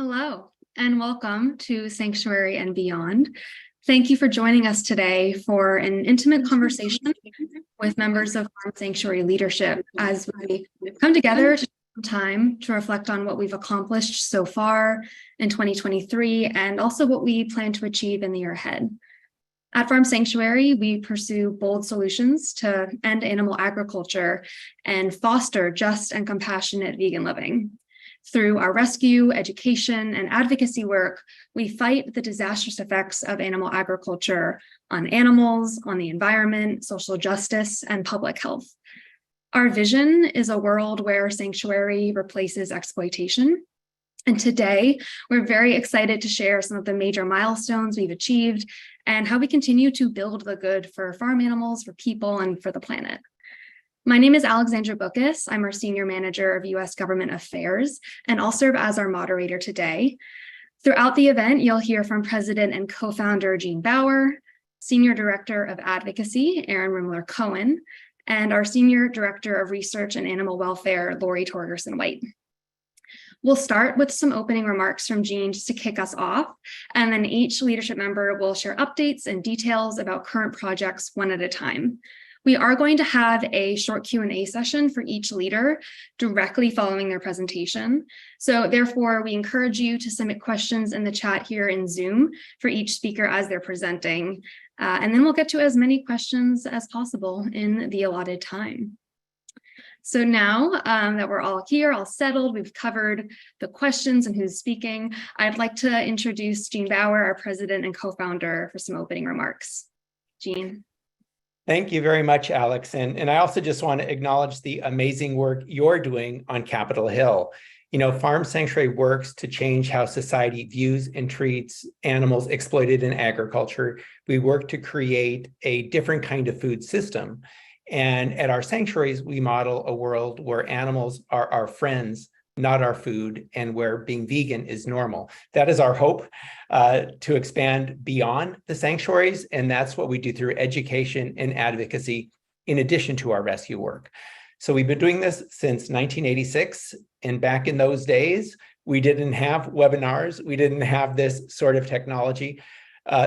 Hello, and welcome to Sanctuary and Beyond. Thank you for joining us today for an intimate conversation with members of Farm Sanctuary leadership as we come together to take some time to reflect on what we've accomplished so far in 2023 and also what we plan to achieve in the year ahead. At Farm Sanctuary, we pursue bold solutions to end animal agriculture and foster just and compassionate vegan living. Through our rescue, education, and advocacy work, we fight the disastrous effects of animal agriculture on animals, on the environment, social justice, and public health. Our vision is a world where sanctuary replaces exploitation. And today, we're very excited to share some of the major milestones we've achieved and how we continue to build the good for farm animals, for people, and for the planet. My name is Alexandra Bookus. I'm our Senior Manager of U.S. Government Affairs, and I'll serve as our moderator today. Throughout the event, you'll hear from President and co-founder Jean Bauer, Senior Director of Advocacy, Erin Rimler-Cohen, and our Senior Director of Research and Animal Welfare, Lori Torgerson-White. We'll start with some opening remarks from Jean just to kick us off, and then each leadership member will share updates and details about current projects one at a time. We are going to have a short Q&A session for each leader directly following their presentation. So therefore, we encourage you to submit questions in the chat here in Zoom for each speaker as they're presenting. And then we'll get to as many questions as possible in the allotted time. So now that we're all here, all settled, we've covered the questions and who's speaking, I'd like to introduce Jean Bauer, our president and co-founder, for some opening remarks. Jean. Thank you very much, Alex. And I also just want to acknowledge the amazing work you're doing on Capitol Hill. You know, Farm Sanctuary works to change how society views and treats animals exploited in agriculture. We work to create a different kind of food system. And at our sanctuaries, we model a world where animals are our friends, not our food, and where being vegan is normal. That is our hope to expand beyond the sanctuaries, and that's what we do through education and advocacy, in addition to our rescue work. So we've been doing this since 1986, and back in those days, we didn't have webinars, we didn't have this sort of technology.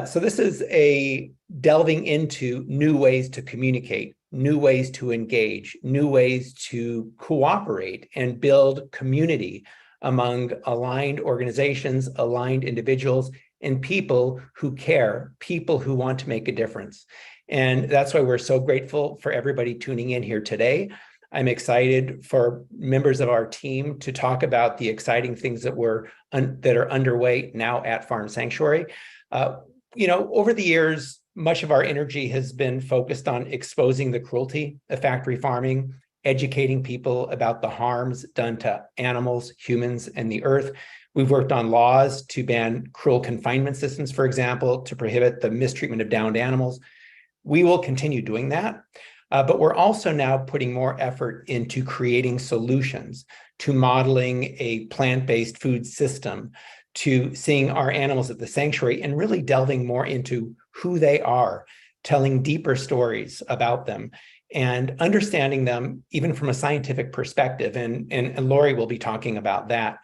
So this is a delving into new ways to communicate, new ways to engage, new ways to cooperate and build community among aligned organizations, aligned individuals, and people who care, people who want to make a difference. And that's why we're so grateful for everybody tuning in here today. I'm excited for members of our team to talk about the exciting things that are underway now at Farm Sanctuary. You know, over the years, much of our energy has been focused on exposing the cruelty of factory farming, educating people about the harms done to animals, humans, and the earth. We've worked on laws to ban cruel confinement systems, for example, to prohibit the mistreatment of downed animals. We will continue doing that, but we're also now putting more effort into creating solutions, to modeling a plant-based food system, to seeing our animals at the sanctuary and really delving more into who they are, telling deeper stories about them and understanding them even from a scientific perspective. And Lori will be talking about that.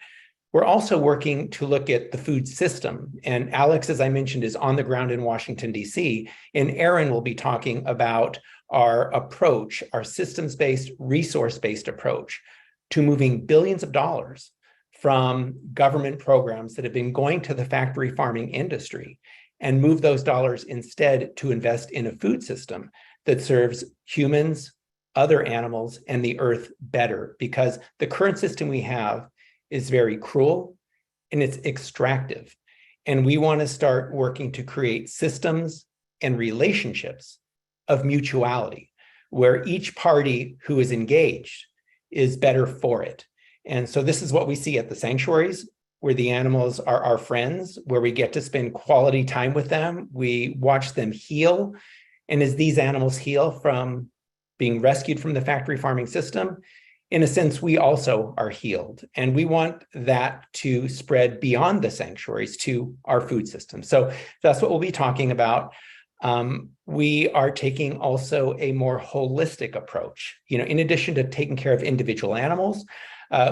We're also working to look at the food system. And Alex, as I mentioned, is on the ground in Washington, D.C. And Erin will be talking about our approach, our systems-based, resource-based approach to moving billions of dollars from government programs that have been going to the factory farming industry and move those dollars instead to invest in a food system that serves humans, other animals, and the earth better, because the current system we have is very cruel and it's extractive. And we want to start working to create systems and relationships of mutuality, where each party who is engaged is better for it. And so this is what we see at the sanctuaries, where the animals are our friends, where we get to spend quality time with them. We watch them heal. And as these animals heal from being rescued from the factory farming system, in a sense, we also are healed. And we want that to spread beyond the sanctuaries to our food system. So that's what we'll be talking about. We are taking also a more holistic approach. You know, in addition to taking care of individual animals,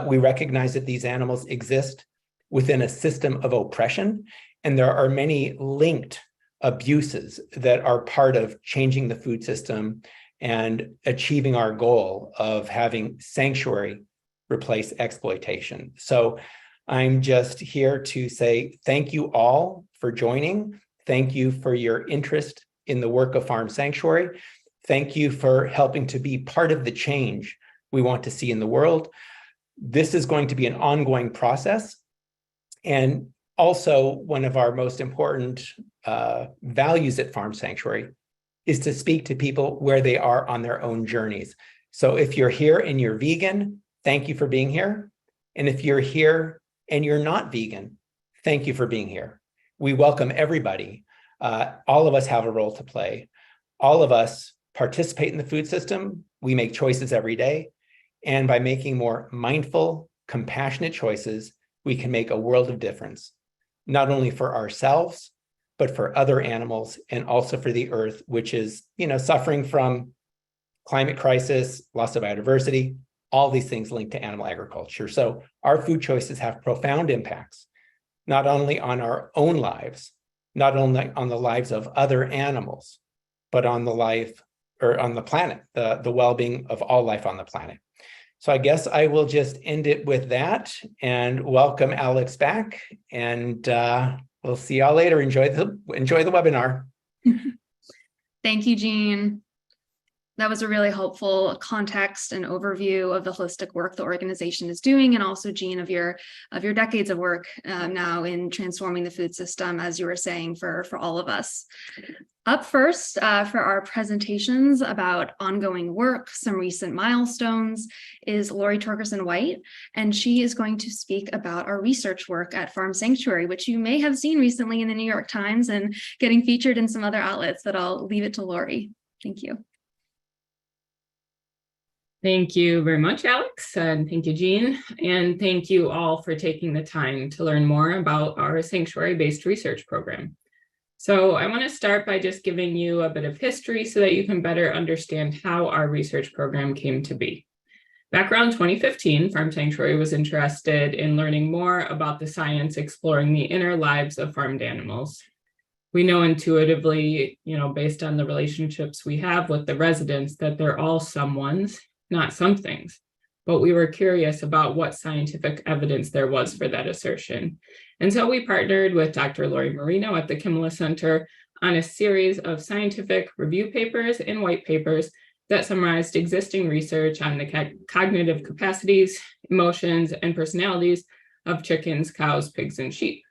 we recognize that these animals exist within a system of oppression. And there are many linked abuses that are part of changing the food system and achieving our goal of having sanctuary replace exploitation. So I'm just here to say thank you all for joining. Thank you for your interest in the work of Farm Sanctuary. Thank you for helping to be part of the change we want to see in the world. This is going to be an ongoing process. And also, one of our most important values at Farm Sanctuary is to speak to people where they are on their own journeys. So if you're here and you're vegan, thank you for being here. And if you're here and you're not vegan, thank you for being here. We welcome everybody. All of us have a role to play. All of us participate in the food system. We make choices every day. And by making more mindful, compassionate choices, we can make a world of difference, not only for ourselves, but for other animals and also for the earth, which is, suffering from climate crisis, loss of biodiversity, all these things linked to animal agriculture. So our food choices have profound impacts, not only on our own lives, not only on the lives of other animals, but on the life or on the planet, the well-being of all life on the planet. So I guess I will just end it with that and welcome Alex back, and we'll see y'all later. Enjoy the webinar. Thank you, Jean. That was a really helpful context and overview of the holistic work the organization is doing, and also, Jean, of your decades of work now in transforming the food system, as you were saying, for all of us. Up first for our presentations about ongoing work, some recent milestones, is Lori Torgerson-White, and she is going to speak about our research work at Farm Sanctuary, which you may have seen recently in the New York Times and getting featured in some other outlets, but I'll leave it to Lori. Thank you. Thank you very much, Alex, and thank you, Jean, and thank you all for taking the time to learn more about our sanctuary-based research program. So I want to start by just giving you a bit of history so that you can better understand how our research program came to be. Back around 2015, Farm Sanctuary was interested in learning more about the science exploring the inner lives of farmed animals. We know intuitively, based on the relationships we have with the residents, that they're all someone's, not somethings. But we were curious about what scientific evidence there was for that assertion. And so we partnered with Dr. Lori Marino at the Kimmela Center on a series of scientific review papers and white papers that summarized existing research on the cognitive capacities, emotions, and personalities of chickens, cows, pigs, and sheep.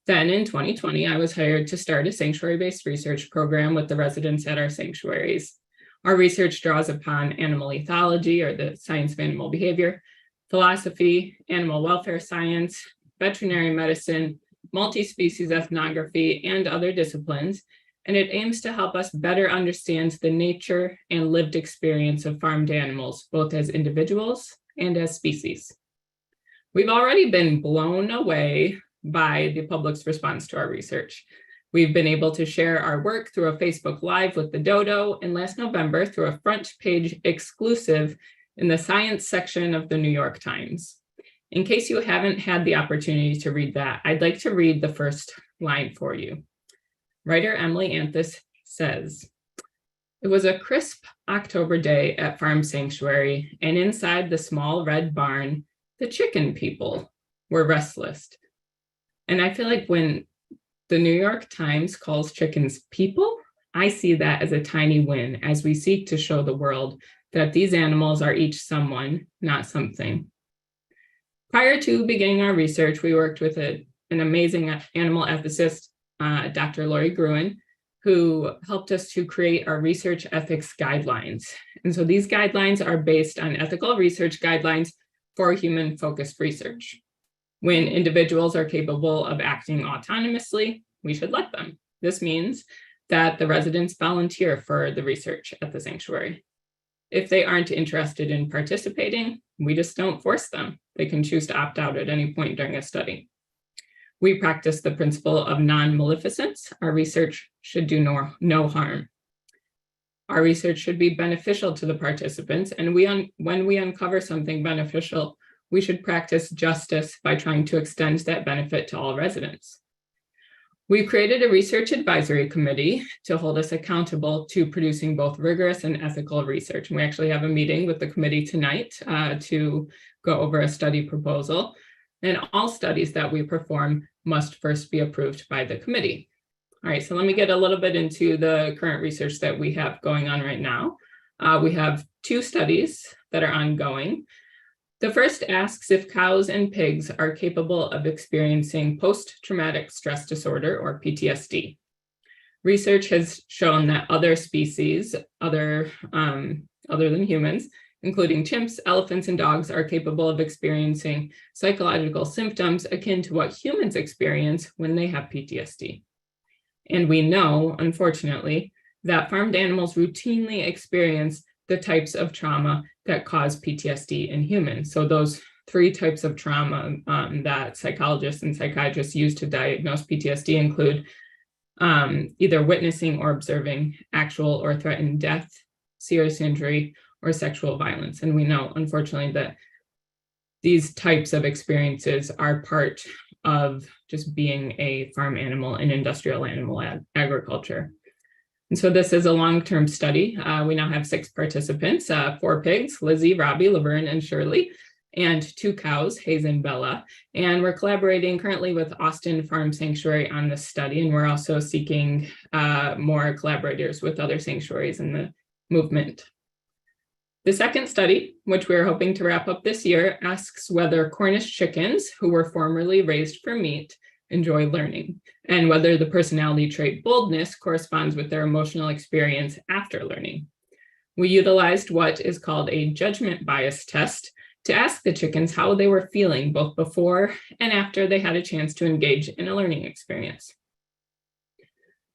Then in 2020, I was hired to start a sanctuary-based research program with the residents at our sanctuaries. Our research draws upon animal ethology, or the science of animal behavior, philosophy, animal welfare science, veterinary medicine, multi-species ethnography, and other disciplines, and it aims to help us better understand the nature and lived experience of farmed animals, both as individuals and as species. We've already been blown away by the public's response to our research. We've been able to share our work through a Facebook Live with the Dodo, and last November through a front page exclusive in the science section of the New York Times. In case you haven't had the opportunity to read that, I'd like to read the first line for you. Writer Emily Anthus says, "It was a crisp October day at Farm Sanctuary, and inside the small red barn, the chicken people were restless." And I feel like when the New York Times calls chickens people, I see that as a tiny win as we seek to show the world that these animals are each someone, not something. Prior to beginning our research, we worked with an amazing animal ethicist, Dr. Lori Gruen, who helped us to create our research ethics guidelines. And so these guidelines are based on ethical research guidelines for human-focused research. When individuals are capable of acting autonomously, we should let them. This means that the residents volunteer for the research at the sanctuary. If they aren't interested in participating, we just don't force them. They can choose to opt out at any point during a study. We practice the principle of non-maleficence. Our research should do no harm. Our research should be beneficial to the participants, and when we uncover something beneficial, we should practice justice by trying to extend that benefit to all residents. We've created a research advisory committee to hold us accountable to producing both rigorous and ethical research. And we actually have a meeting with the committee tonight to go over a study proposal. And all studies that we perform must first be approved by the committee. All right, so let me get a little bit into the current research that we have going on right now. We have 2 studies that are ongoing. The first asks if cows and pigs are capable of experiencing post-traumatic stress disorder, or PTSD. Research has shown that other species, other than humans, including chimps, elephants, and dogs, are capable of experiencing psychological symptoms akin to what humans experience when they have PTSD. And we know, unfortunately, that farmed animals routinely experience the types of trauma that cause PTSD in humans. So those 3 types of trauma that psychologists and psychiatrists use to diagnose PTSD include either witnessing or observing actual or threatened death, serious injury, or sexual violence. And we know, unfortunately, that these types of experiences are part of just being a farm animal in industrial animal agriculture. And so this is a long-term study. We now have 6 participants, 4 pigs, Lizzie, Robbie, Laverne, and Shirley, and 2 cows, Hayes and Bella. And we're collaborating currently with Austin Farm Sanctuary on this study. And we're also seeking more collaborators with other sanctuaries in the movement. The second study, which we're hoping to wrap up this year, asks whether Cornish chickens, who were formerly raised for meat, enjoy learning, and whether the personality trait boldness corresponds with their emotional experience after learning. We utilized what is called a judgment bias test to ask the chickens how they were feeling both before and after they had a chance to engage in a learning experience.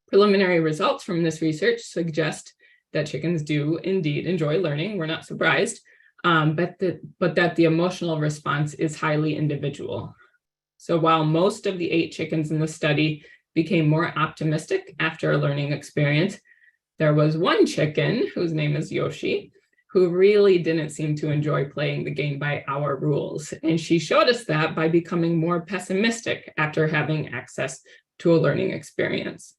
Preliminary results from this research suggest that chickens do indeed enjoy learning. We're not surprised, but that the emotional response is highly individual. So while most of the 8 chickens in the study became more optimistic after a learning experience, there was 1 chicken, whose name is Yoshi, who really didn't seem to enjoy playing the game by our rules. And she showed us that by becoming more pessimistic after having access to a learning experience.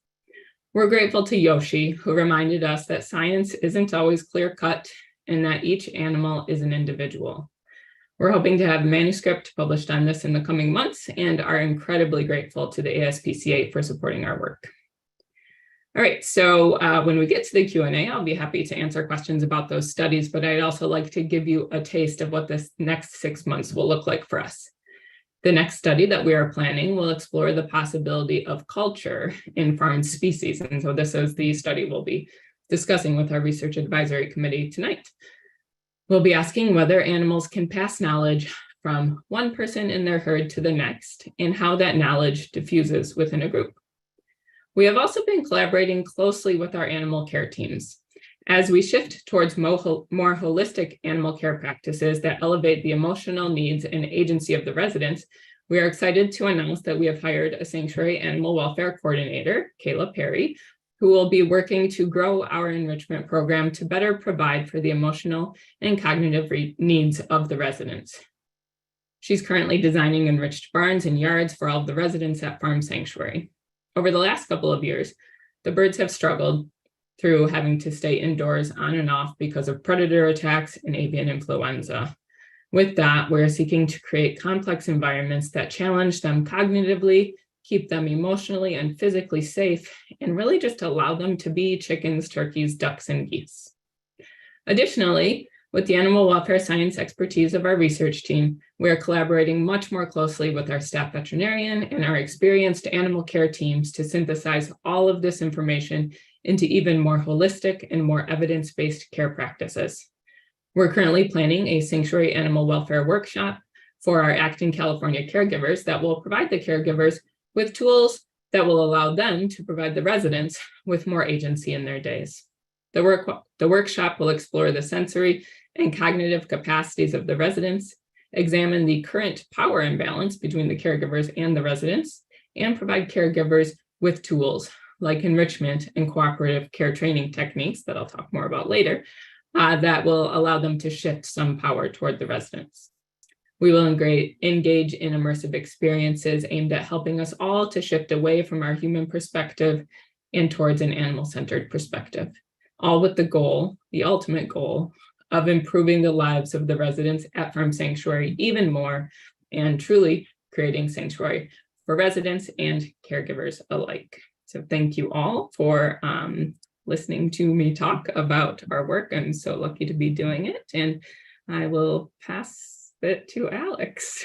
We're grateful to Yoshi, who reminded us that science isn't always clear-cut and that each animal is an individual. We're hoping to have a manuscript published on this in the coming months and are incredibly grateful to the ASPCA for supporting our work. All right, so when we get to the Q&A, I'll be happy to answer questions about those studies, but I'd also like to give you a taste of what this next 6 months will look like for us. The next study that we are planning will explore the possibility of culture in farmed species. And so this is the study we'll be discussing with our research advisory committee tonight. We'll be asking whether animals can pass knowledge from one person in their herd to the next and how that knowledge diffuses within a group. We have also been collaborating closely with our animal care teams. As we shift towards more holistic animal care practices that elevate the emotional needs and agency of the residents, we are excited to announce that we have hired a sanctuary animal welfare coordinator, Kayla Perry, who will be working to grow our enrichment program to better provide for the emotional and cognitive needs of the residents. She's currently designing enriched barns and yards for all of the residents at Farm Sanctuary. Over the last couple of years, the birds have struggled through having to stay indoors on and off because of predator attacks and avian influenza. With that, we're seeking to create complex environments that challenge them cognitively, keep them emotionally and physically safe, and really just allow them to be chickens, turkeys, ducks, and geese. Additionally, with the animal welfare science expertise of our research team, we are collaborating much more closely with our staff veterinarian and our experienced animal care teams to synthesize all of this information into even more holistic and more evidence-based care practices. We're currently planning a sanctuary animal welfare workshop for our Acton, California caregivers that will provide the caregivers with tools that will allow them to provide the residents with more agency in their days. The workshop will explore the sensory and cognitive capacities of the residents, examine the current power imbalance between the caregivers and the residents, and provide caregivers with tools like enrichment and cooperative care training techniques that I'll talk more about later, that will allow them to shift some power toward the residents. We will engage in immersive experiences aimed at helping us all to shift away from our human perspective and towards an animal-centered perspective, all with the goal, the ultimate goal, of improving the lives of the residents at Farm Sanctuary even more, and truly creating sanctuary for residents and caregivers alike. So thank you all for listening to me talk about our work. I'm so lucky to be doing it, and I will pass it to Alex.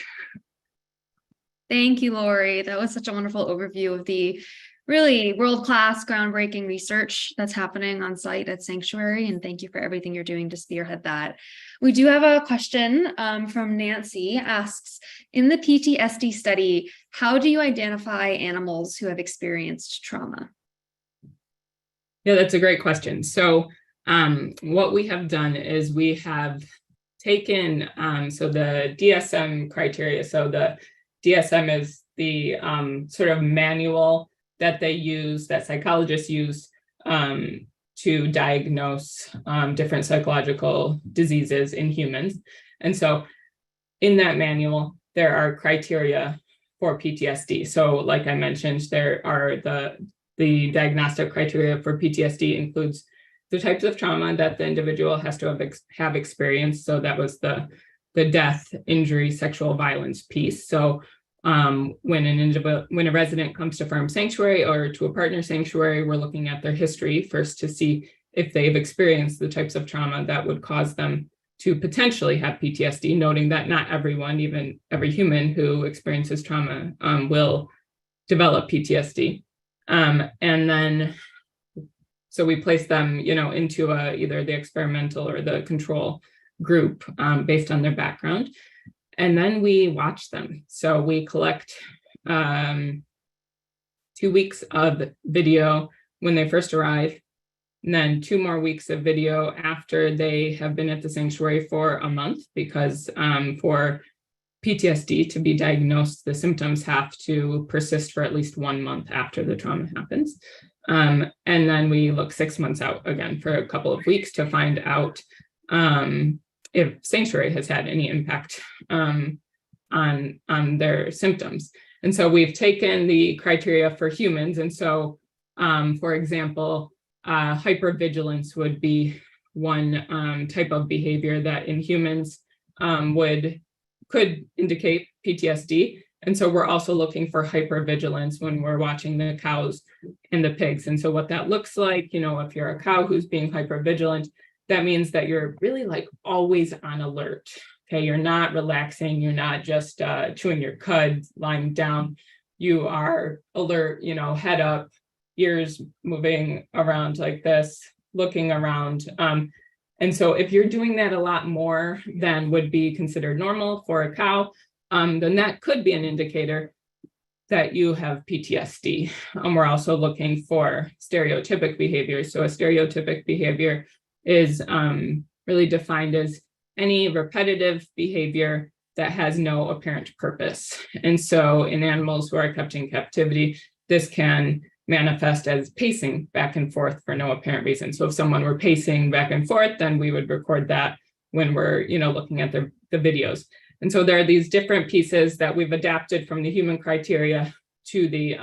Thank you, Lori. That was such a wonderful overview of the really world-class, groundbreaking research that's happening on site at Sanctuary, and thank you for everything you're doing to spearhead that. We do have a question from Nancy, asks, in the PTSD study, how do you identify animals who have experienced trauma? Yeah, that's a great question. So what we have done is we have taken, so the DSM criteria, so the DSM is the sort of manual that they use, that psychologists use to diagnose different psychological diseases in humans. And so in that manual, there are criteria for PTSD. So like I mentioned, there are the diagnostic criteria for PTSD includes the types of trauma that the individual has to have experienced. So that was the death, injury, sexual violence piece. So when a resident comes to Farm Sanctuary or to a partner sanctuary, we're looking at their history first to see if they've experienced the types of trauma that would cause them to potentially have PTSD, noting that not everyone, even every human who experiences trauma will develop PTSD. And then so we place them, into either the experimental or the control group based on their background. And then we watch them. So we collect 2 weeks of video when they first arrive, and then 2 more weeks of video after they have been at the sanctuary for a month, because for PTSD to be diagnosed, the symptoms have to persist for at least 1 month after the trauma happens. And then we look 6 months out again for a couple of weeks to find out if Sanctuary has had any impact on their symptoms. And so we've taken the criteria for humans. And so, for example, hypervigilance would be one type of behavior that in humans could indicate PTSD. And so we're also looking for hypervigilance when we're watching the cows and the pigs. And so what that looks like, if you're a cow who's being hypervigilant, that means that you're really like always on alert. Okay, you're not relaxing, you're not just chewing your cud, lying down. You are alert, head up, ears moving around like this, looking around. And so if you're doing that a lot more than would be considered normal for a cow, then that could be an indicator that you have PTSD. We're also looking for stereotypic behaviors. So a stereotypic behavior is really defined as any repetitive behavior that has no apparent purpose. And so in animals who are kept in captivity, this can manifest as pacing back and forth for no apparent reason. So if someone were pacing back and forth, then we would record that when we're looking at the videos. And so there are these different pieces that we've adapted from the human criteria to the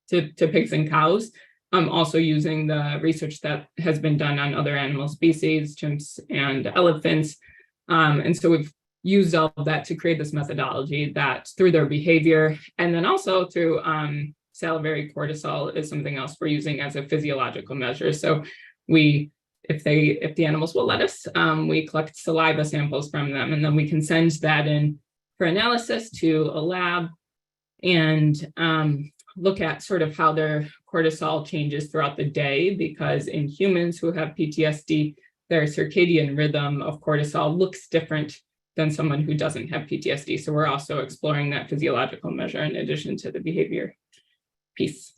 to pigs and cows, also using the research that has been done on other animal species, chimps and elephants. And so we've used all of that to create this methodology that through their behavior, and then also through salivary cortisol is something else we're using as a physiological measure. So if the animals will let us, we collect saliva samples from them, and then we can send that in for analysis to a lab and look at sort of how their cortisol changes throughout the day, because in humans who have PTSD, their circadian rhythm of cortisol looks different than someone who doesn't have PTSD. So we're also exploring that physiological measure in addition to the behavior piece.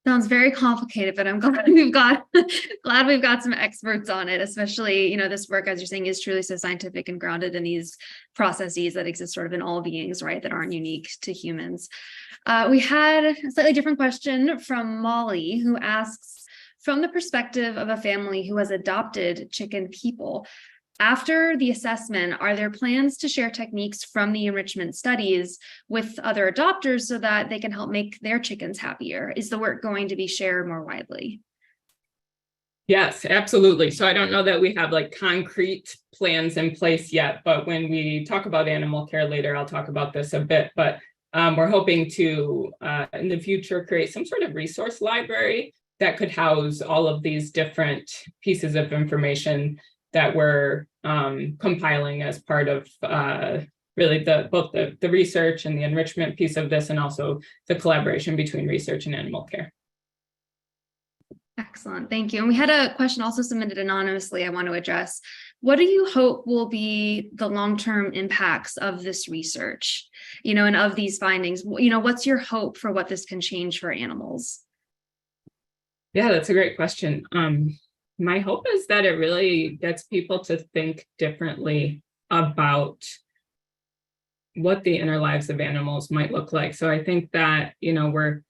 Sounds very complicated, but I'm glad we've got some experts on it, especially, this work, as you're saying, is truly so scientific and grounded in these processes that exist sort of in all beings, right, that aren't unique to humans. We had a slightly different question from Molly, who asks, from the perspective of a family who has adopted chicken people, After the assessment, are there plans to share techniques from the enrichment studies with other adopters so that they can help make their chickens happier? Is the work going to be shared more widely? Yes, absolutely. So I don't know that we have like concrete plans in place yet, but when we talk about animal care later, I'll talk about this a bit. But we're hoping to, in the future, create some sort of resource library that could house all of these different pieces of information that we're compiling as part of really both the research and the enrichment piece of this, and also the collaboration between research and animal care. Excellent, thank you. And we had a question also submitted anonymously I want to address. What do you hope will be the long-term impacts of this research, and of these findings? What's your hope for what this can change for animals? Yeah, that's a great question. My hope is that it really gets people to think differently about what the inner lives of animals might look like. So I think that, we're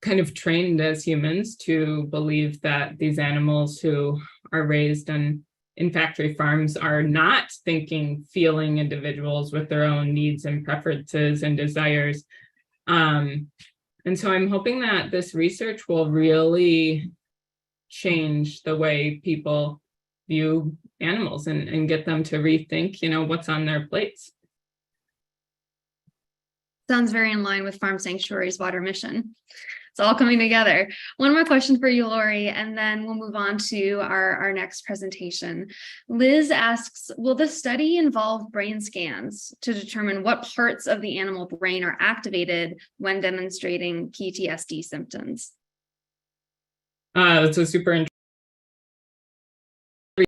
kind of trained as humans to believe that these animals who are raised in factory farms are not thinking, feeling individuals with their own needs and preferences and desires. And so I'm hoping that this research will really change the way people view animals and get them to rethink, what's on their plates. Sounds very in line with Farm Sanctuary's water mission. It's all coming together. One more question for you, Lori, and then we'll move on to our next presentation. Liz asks, will the study involve brain scans to determine what parts of the animal brain are activated when demonstrating PTSD symptoms? That's a super interesting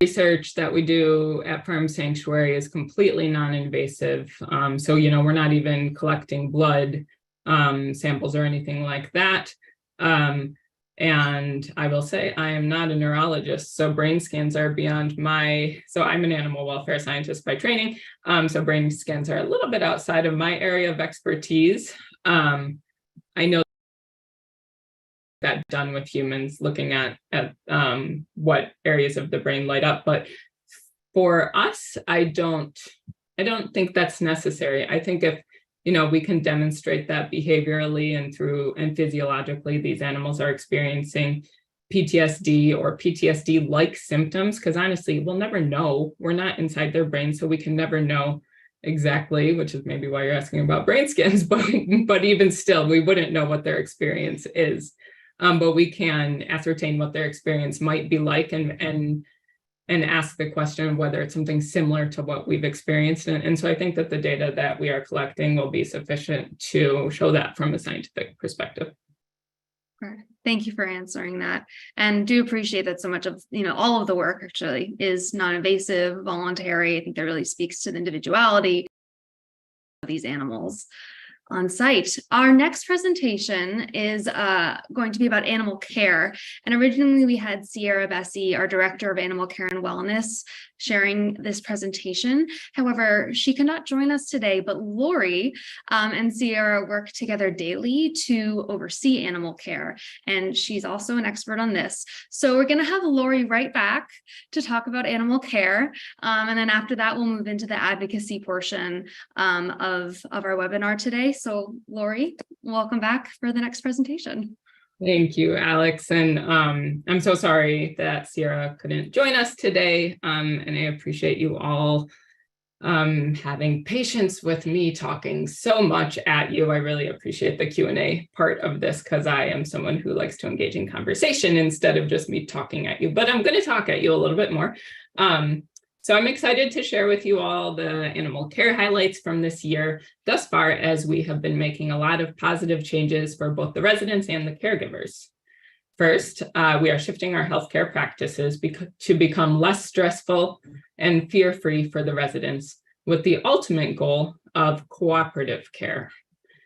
research that we do at Farm Sanctuary is completely non-invasive. So, we're not even collecting blood samples or anything like that. And I will say I am not a neurologist, so brain scans are beyond so I'm an animal welfare scientist by training. So brain scans are a little bit outside of my area of expertise. I know that done with humans, looking at what areas of the brain light up, but for us, I don't think that's necessary. I think if we can demonstrate that behaviorally and physiologically these animals are experiencing PTSD or PTSD-like symptoms, because honestly, we'll never know. We're not inside their brain, so we can never know exactly, which is maybe why you're asking about brain scans, but even still, we wouldn't know what their experience is. But we can ascertain what their experience might be like and ask the question whether it's something similar to what we've experienced. And so I think that the data that we are collecting will be sufficient to show that from a scientific perspective. Thank you for answering that. And do appreciate that so much of, all of the work actually is non-invasive, voluntary. I think that really speaks to the individuality of these animals on site. Our next presentation is going to be about animal care. And originally we had Sierra Bessie, our Director of Animal Care and Wellness, sharing this presentation. However, she cannot join us today, but Lori and Sierra work together daily to oversee animal care. And she's also an expert on this. So we're gonna have Lori right back to talk about animal care. And then after that, we'll move into the advocacy portion of our webinar today. So Lori, welcome back for the next presentation. Thank you, Alex. And I'm so sorry that Sierra couldn't join us today. And I appreciate you all having patience with me talking so much at you. I really appreciate the Q&A part of this because I am someone who likes to engage in conversation instead of just me talking at you. But I'm going to talk at you a little bit more. So I'm excited to share with you all the animal care highlights from this year thus far, as we have been making a lot of positive changes for both the residents and the caregivers. First, we are shifting our healthcare practices to become less stressful and fear-free for the residents, with the ultimate goal of cooperative care.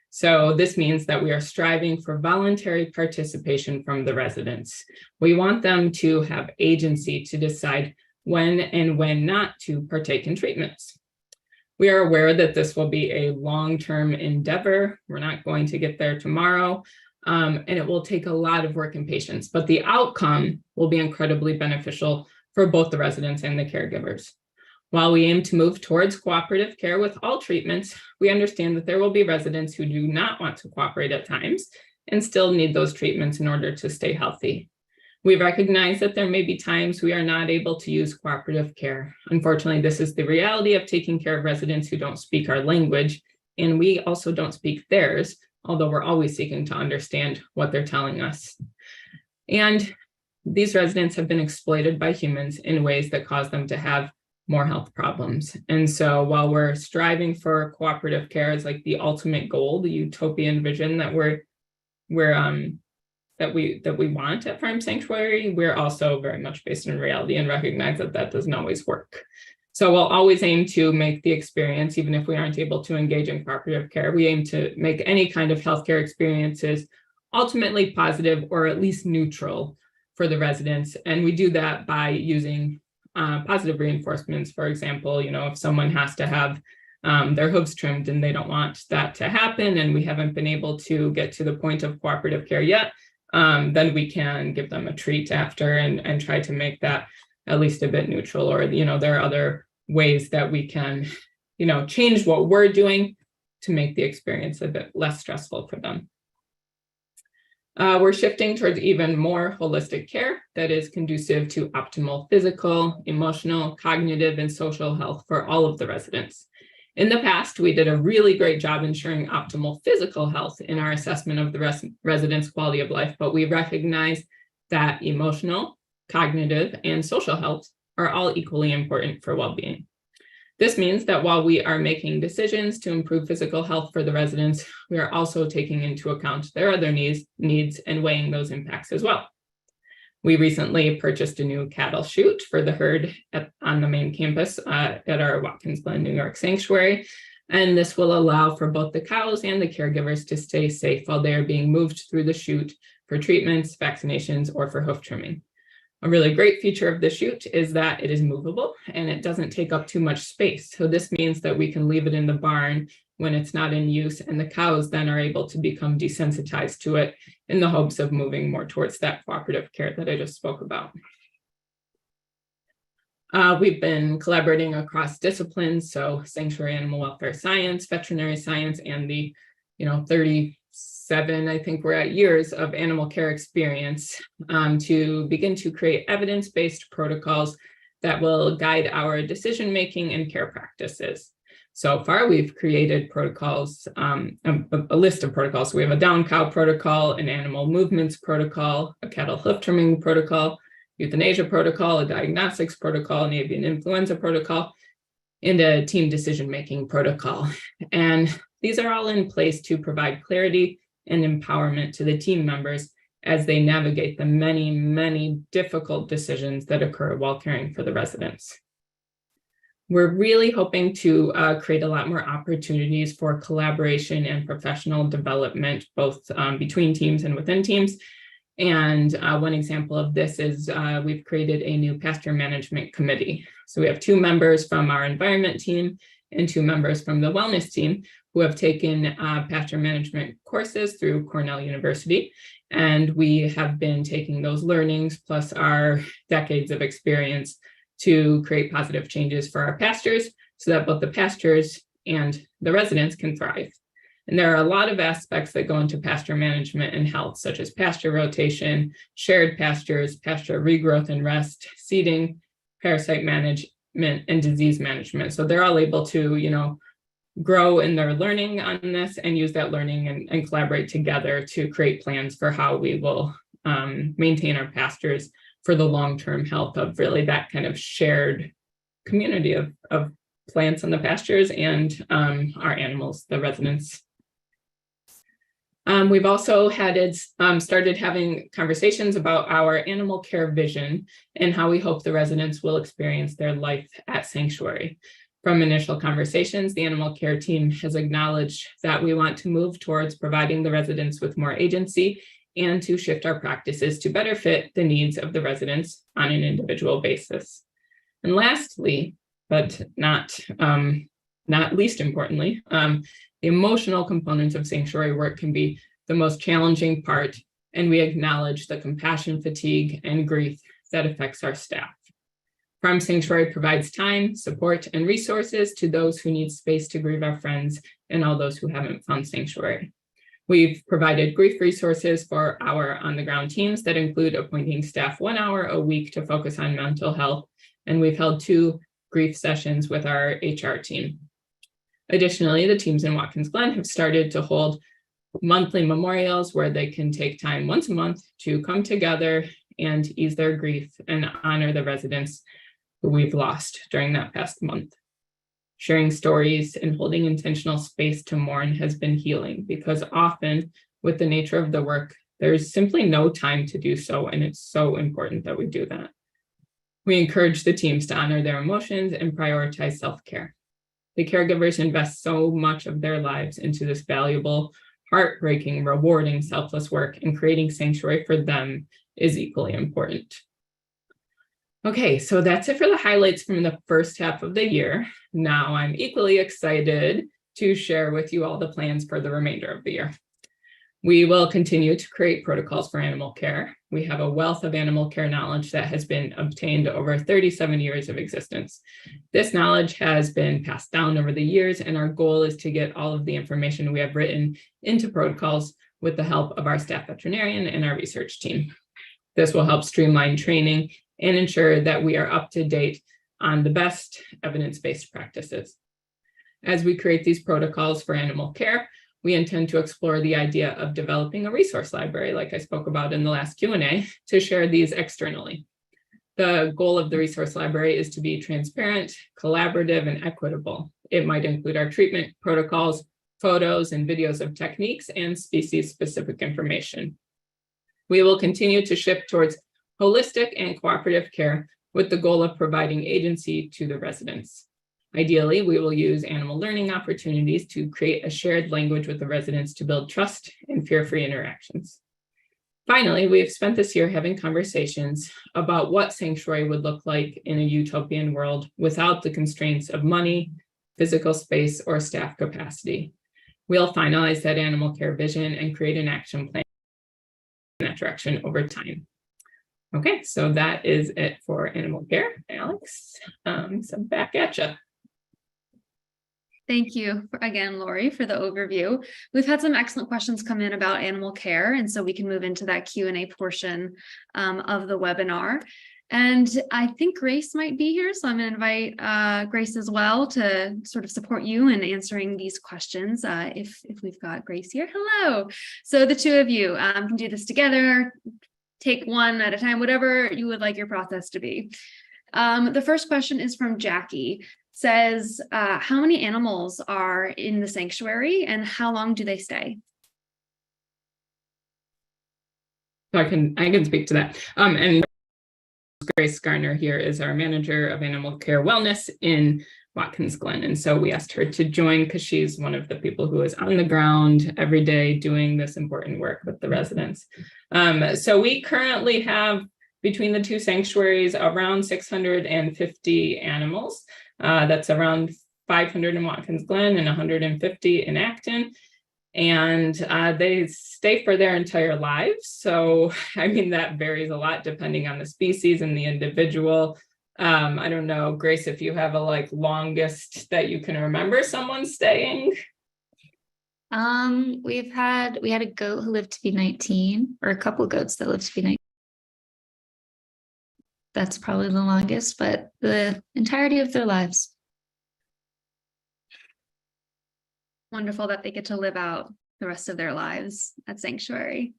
So this means that we are striving for voluntary participation from the residents. We want them to have agency to decide when and when not to partake in treatments. We are aware that this will be a long-term endeavor. We're not going to get there tomorrow, and it will take a lot of work and patience, but the outcome will be incredibly beneficial for both the residents and the caregivers. While we aim to move towards cooperative care with all treatments, we understand that there will be residents who do not want to cooperate at times and still need those treatments in order to stay healthy. We recognize that there may be times we are not able to use cooperative care. Unfortunately, this is the reality of taking care of residents who don't speak our language, and we also don't speak theirs, although we're always seeking to understand what they're telling us. And these residents have been exploited by humans in ways that cause them to have more health problems. And so while we're striving for cooperative care as like the ultimate goal, the utopian vision that we want at Farm Sanctuary, we're also very much based in reality and recognize that that doesn't always work. So we'll always aim to make the experience, even if we aren't able to engage in cooperative care, we aim to make any kind of healthcare experiences ultimately positive or at least neutral for the residents. And we do that by using positive reinforcements. For example, if someone has to have their hooves trimmed and they don't want that to happen, and we haven't been able to get to the point of cooperative care yet, then we can give them a treat after and try to make that at least a bit neutral. Or, there are other ways that we can, change what we're doing to make the experience a bit less stressful for them. We're shifting towards even more holistic care that is conducive to optimal physical, emotional, cognitive, and social health for all of the residents. In the past, we did a really great job ensuring optimal physical health in our assessment of the residents' quality of life, but we recognize that emotional, cognitive, and social health are all equally important for well-being. This means that while we are making decisions to improve physical health for the residents, we are also taking into account their other needs and weighing those impacts as well. We recently purchased a new cattle chute for the herd on the main campus at our Watkins Glen, New York sanctuary. And this will allow for both the cows and the caregivers to stay safe while they are being moved through the chute for treatments, vaccinations, or for hoof trimming. A really great feature of the chute is that it is movable and it doesn't take up too much space. So this means that we can leave it in the barn when it's not in use, and the cows then are able to become desensitized to it in the hopes of moving more towards that cooperative care that I just spoke about. We've been collaborating across disciplines, so sanctuary animal welfare science, veterinary science, and the 37, I think we're at, years of animal care experience to begin to create evidence-based protocols that will guide our decision-making and care practices. So far, we've created protocols, a list of protocols. So we have a down cow protocol, an animal movements protocol, a cattle hoof trimming protocol, euthanasia protocol, a diagnostics protocol, an avian influenza protocol, and a team decision-making protocol. And these are all in place to provide clarity and empowerment to the team members as they navigate the many, many difficult decisions that occur while caring for the residents. We're really hoping to create a lot more opportunities for collaboration and professional development, both between teams and within teams. And one example of this is we've created a new pasture management committee. So we have 2 members from our environment team and 2 members from the wellness team who have taken pasture management courses through Cornell University. And we have been taking those learnings plus our decades of experience to create positive changes for our pastures so that both the pastures and the residents can thrive. And there are a lot of aspects that go into pasture management and health, such as pasture rotation, shared pastures, pasture regrowth and rest, seeding, parasite management, and disease management. So they're all able to, grow in their learning on this and use that learning and collaborate together to create plans for how we will maintain our pastures for the long-term health of really that kind of shared community of plants on the pastures and our animals, the residents. We've also started having conversations about our animal care vision and how we hope the residents will experience their life at Sanctuary. From initial conversations, the animal care team has acknowledged that we want to move towards providing the residents with more agency and to shift our practices to better fit the needs of the residents on an individual basis. And lastly, but not least importantly, the emotional components of sanctuary work can be the most challenging part, and we acknowledge the compassion fatigue and grief that affects our staff. Farm Sanctuary provides time, support, and resources to those who need space to grieve our friends and all those who haven't found sanctuary. We've provided grief resources for our on-the-ground teams that include appointing staff 1 hour a week to focus on mental health, and we've held 2 grief sessions with our HR team. Additionally, the teams in Watkins Glen have started to hold monthly memorials where they can take time once a month to come together and ease their grief and honor the residents who we've lost during that past month. Sharing stories and holding intentional space to mourn has been healing, because often with the nature of the work, there's simply no time to do so, and it's so important that we do that. We encourage the teams to honor their emotions and prioritize self-care. The caregivers invest so much of their lives into this valuable, heartbreaking, rewarding, selfless work, and creating sanctuary for them is equally important. Okay, so that's it for the highlights from the first half of the year. Now I'm equally excited to share with you all the plans for the remainder of the year. We will continue to create protocols for animal care. We have a wealth of animal care knowledge that has been obtained over 37 years of existence. This knowledge has been passed down over the years, and our goal is to get all of the information we have written into protocols with the help of our staff veterinarian and our research team. This will help streamline training and ensure that we are up to date on the best evidence-based practices. As we create these protocols for animal care, we intend to explore the idea of developing a resource library, like I spoke about in the last Q&A, to share these externally. The goal of the resource library is to be transparent, collaborative, and equitable. It might include our treatment protocols, photos and videos of techniques, and species-specific information. We will continue to shift towards holistic and cooperative care with the goal of providing agency to the residents. Ideally, we will use animal learning opportunities to create a shared language with the residents to build trust and fear-free interactions. Finally, we have spent this year having conversations about what sanctuary would look like in a utopian world without the constraints of money, physical space, or staff capacity. We'll finalize that animal care vision and create an action plan in that direction over time. Okay, so that is it for animal care. Alex, so back at you. Thank you again, Lori, for the overview. We've had some excellent questions come in about animal care, and so we can move into that Q&A portion of the webinar. And I think Grace might be here, so I'm going to invite Grace as well to sort of support you in answering these questions. If we've got Grace here, hello. So the two of you can do this together. Take one at a time, whatever you would like your process to be. The first question is from Jackie. Says, how many animals are in the sanctuary and how long do they stay? So I can speak to that. And Grace Garner here is our manager of animal care wellness in Watkins Glen. And so we asked her to join because she's one of the people who is on the ground every day doing this important work with the residents. So we currently have between the two sanctuaries around 650 animals. That's around 500 in Watkins Glen and 150 in Acton. And they stay for their entire lives. So, I mean, that varies a lot depending on the species and the individual. I don't know, Grace, if you have a longest that you can remember someone staying. We had a goat who lived to be 19, or a couple of goats that lived to be 19. That's probably the longest, but the entirety of their lives. Wonderful that they get to live out the rest of their lives at Sanctuary.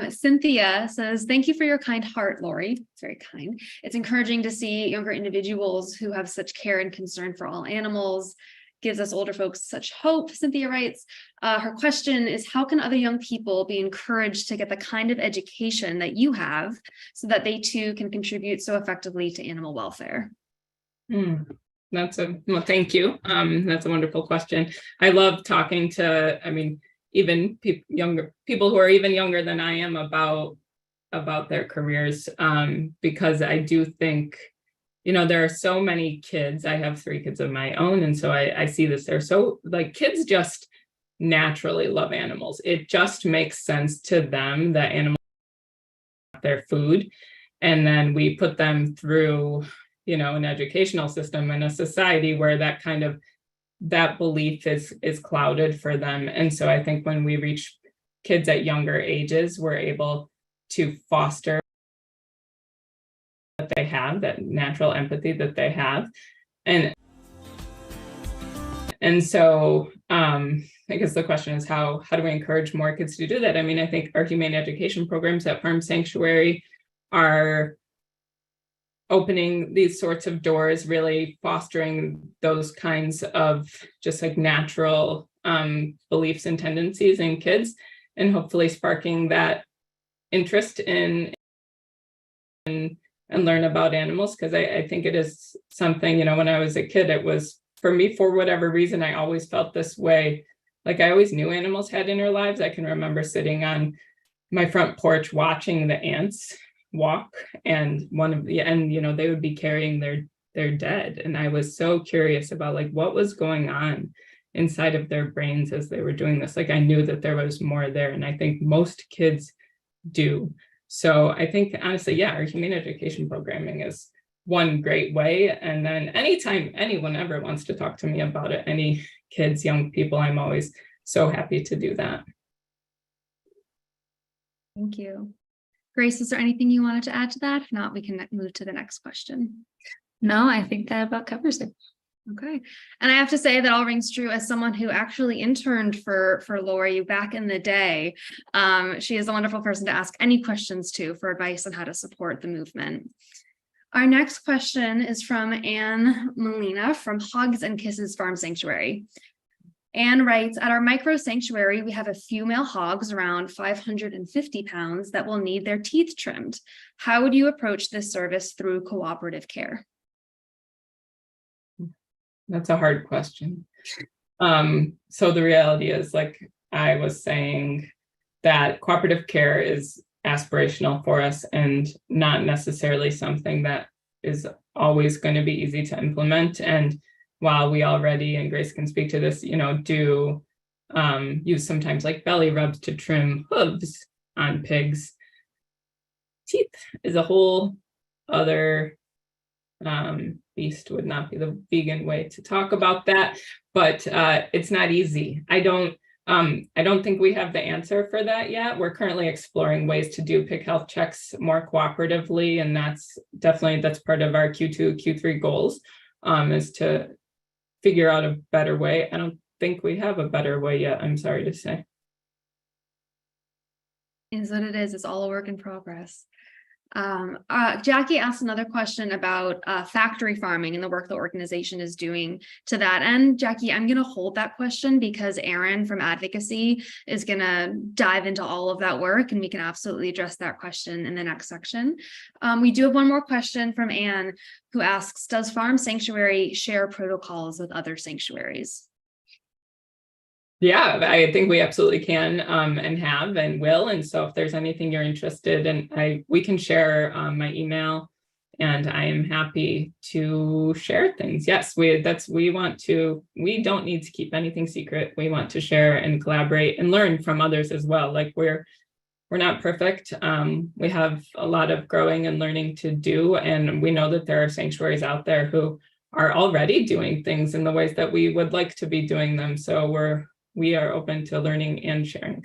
Cynthia says, thank you for your kind heart, Lori. It's very kind. It's encouraging to see younger individuals who have such care and concern for all animals. Gives us older folks such hope, Cynthia writes. Her question is, how can other young people be encouraged to get the kind of education that you have so that they too can contribute so effectively to animal welfare? Well, thank you. That's a wonderful question. I love talking to, even people who are even younger than I am about their careers, because I do think, there are so many kids. I have 3 kids of my own. And so I see this. They're so kids just naturally love animals. It just makes sense to them that animals are their food. And then we put them through, an educational system and a society where that belief is clouded for them. And so I think when we reach kids at younger ages, we're able to foster that they have, that natural empathy that they have. And so I guess the question is how do we encourage more kids to do that? I mean, I think our humane education programs at Farm Sanctuary are opening these sorts of doors, really fostering those kinds of just like natural beliefs and tendencies in kids, and hopefully sparking that interest in and learn about animals. Because I think it is something, when I was a kid, it was, for me, for whatever reason, I always felt this way. Like I always knew animals had inner lives. I can remember sitting on my front porch watching the ants walk, and they would be carrying their dead, and I was so curious about like what was going on inside of their brains as they were doing this. Like I knew that there was more there, and I think most kids do. So I think honestly, our humane education programming is one great way. And then anytime anyone ever wants to talk to me about it, any kids, young people, I'm always so happy to do that. Thank you. Grace, is there anything you wanted to add to that? If not, we can move to the next question. No, I think that about covers it. Okay. And I have to say that all rings true as someone who actually interned for Lori back in the day. She is a wonderful person to ask any questions to for advice on how to support the movement. Our next question is from Anne Molina from Hogs and Kisses Farm Sanctuary. Anne writes, at our micro sanctuary, we have a few male hogs around 550 pounds that will need their teeth trimmed. How would you approach this service through cooperative care? That's a hard question. So the reality is, like I was saying, that cooperative care is aspirational for us and not necessarily something that is always going to be easy to implement. And while we already, and Grace can speak to this, do use sometimes like belly rubs to trim hooves on pigs, teeth is a whole other beast. Would not be the vegan way to talk about that, but it's not easy. I don't think we have the answer for that yet. We're currently exploring ways to do pig health checks more cooperatively, and that's part of our Q2, Q3 goals, is to figure out a better way. I don't think we have a better way yet, I'm sorry to say. Is what it is. It's all a work in progress. Jackie asked another question about factory farming and the work the organization is doing to that. And Jackie, I'm going to hold that question because Erin from Advocacy is going to dive into all of that work, and we can absolutely address that question in the next section. We do have one more question from Anne, who asks, does Farm Sanctuary share protocols with other sanctuaries? Yeah, I think we absolutely can and have and will. And so if there's anything you're interested in, we can share my email, and I am happy to share things. Yes, we don't need to keep anything secret. We want to share and collaborate and learn from others as well. Like we're not perfect. We have a lot of growing and learning to do. And we know that there are sanctuaries out there who are already doing things in the ways that we would like to be doing them. So we are open to learning and sharing.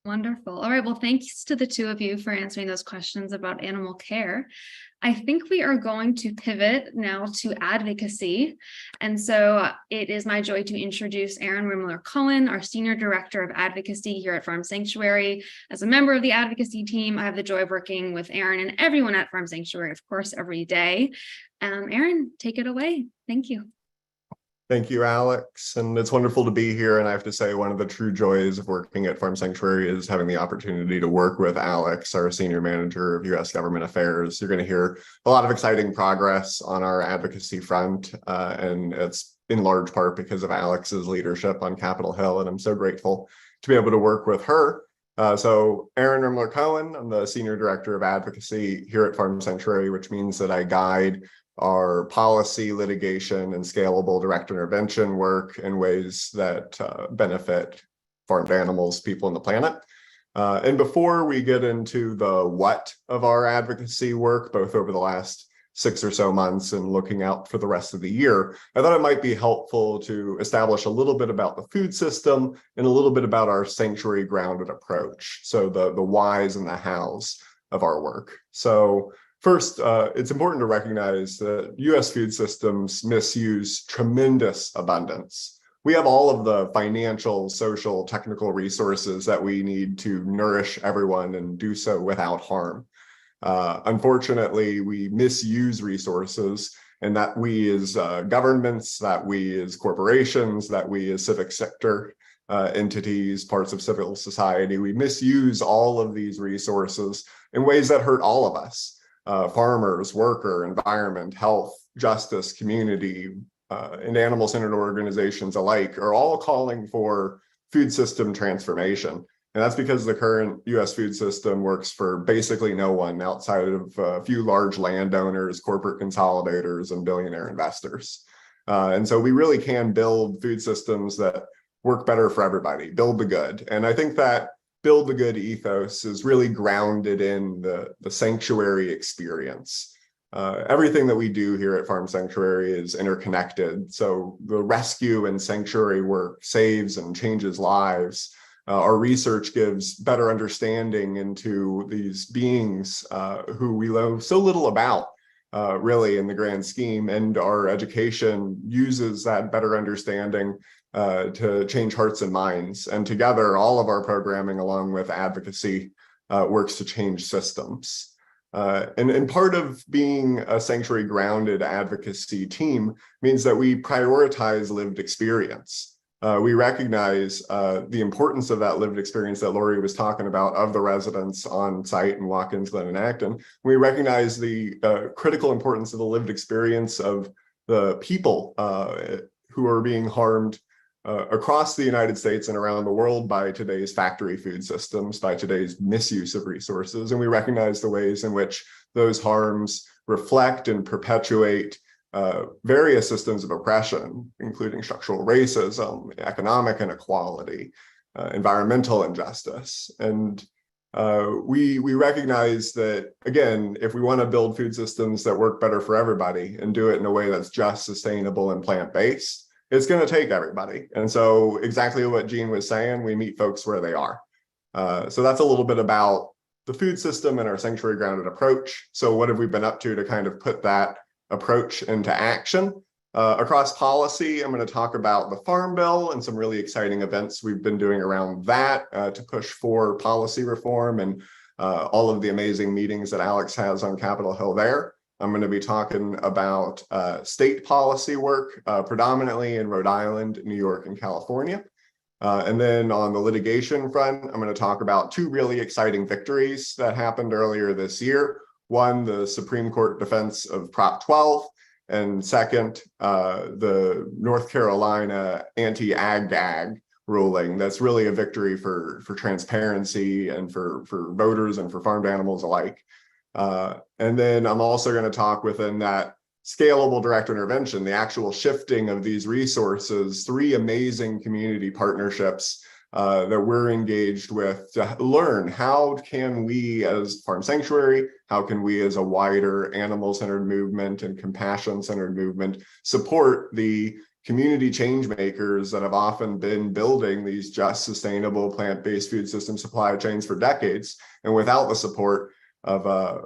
Wonderful. All right. Well, thanks to the two of you for answering those questions about animal care. I think we are going to pivot now to advocacy. And so it is my joy to introduce Erin Rimler-Cohen, our Senior Director of Advocacy here at Farm Sanctuary. As a member of the advocacy team, I have the joy of working with Erin and everyone at Farm Sanctuary, of course, every day. Erin, take it away. Thank you. Thank you, Alex. And it's wonderful to be here. And I have to say, one of the true joys of working at Farm Sanctuary is having the opportunity to work with Alex, our Senior Manager of U.S. Government Affairs. You're going to hear a lot of exciting progress on our advocacy front. And it's in large part because of Alex's leadership on Capitol Hill. And I'm so grateful to be able to work with her. So Erin Rimler-Cohen, I'm the Senior Director of Advocacy here at Farm Sanctuary, which means that I guide our policy, litigation, and scalable direct intervention work in ways that benefit farmed animals, people, and the planet. And before we get into the what of our advocacy work, both over the last 6 or so months and looking out for the rest of the year, I thought it might be helpful to establish a little bit about the food system and a little bit about our sanctuary grounded approach. So the whys and the hows of our work. So first, it's important to recognize that US food systems misuse tremendous abundance. We have all of the financial, social, technical resources that we need to nourish everyone and do so without harm. Unfortunately, we misuse resources, and that we as governments, that we as corporations, that we as civic sector entities, parts of civil society, we misuse all of these resources in ways that hurt all of us. Farmers, worker, environment, health, justice, community, and animal-centered organizations alike are all calling for food system transformation. And that's because the current US food system works for basically no one outside of a few large landowners, corporate consolidators, and billionaire investors. And so we really can build food systems that work better for everybody, build the good. And I think that build the good ethos is really grounded in the sanctuary experience. Everything that we do here at Farm Sanctuary is interconnected. So the rescue and sanctuary work saves and changes lives. Our research gives better understanding into these beings who we know so little about, really, in the grand scheme. And our education uses that better understanding to change hearts and minds. And together, all of our programming, along with advocacy, works to change systems. And part of being a sanctuary grounded advocacy team means that we prioritize lived experience. We recognize the importance of that lived experience that Lori was talking about of the residents on site in Watkins Glen and Acton. We recognize the critical importance of the lived experience of the people who are being harmed across the United States and around the world by today's factory food systems, by today's misuse of resources. And we recognize the ways in which those harms reflect and perpetuate various systems of oppression, including structural racism, economic inequality, environmental injustice. And we recognize that, again, if we want to build food systems that work better for everybody and do it in a way that's just, sustainable, and plant-based, it's going to take everybody. And so exactly what Jean was saying, we meet folks where they are. So that's a little bit about the food system and our sanctuary grounded approach. So what have we been up to kind of put that approach into action? Across policy, I'm going to talk about the Farm Bill and some really exciting events we've been doing around that to push for policy reform and all of the amazing meetings that Alex has on Capitol Hill there. I'm going to be talking about state policy work, predominantly in Rhode Island, New York, and California. And then on the litigation front, I'm going to talk about two really exciting victories that happened earlier this year. One, the Supreme Court defense of Prop 12, and second, the North Carolina anti-ag-gag ruling. That's really a victory for transparency and for voters and for farmed animals alike. And then I'm also going to talk within that scalable direct intervention, the actual shifting of these resources, 3 amazing community partnerships that we're engaged with to learn how can we as Farm Sanctuary, how can we as a wider animal-centered movement and compassion-centered movement support the community change makers that have often been building these just, sustainable, plant-based food system supply chains for decades, and without the support of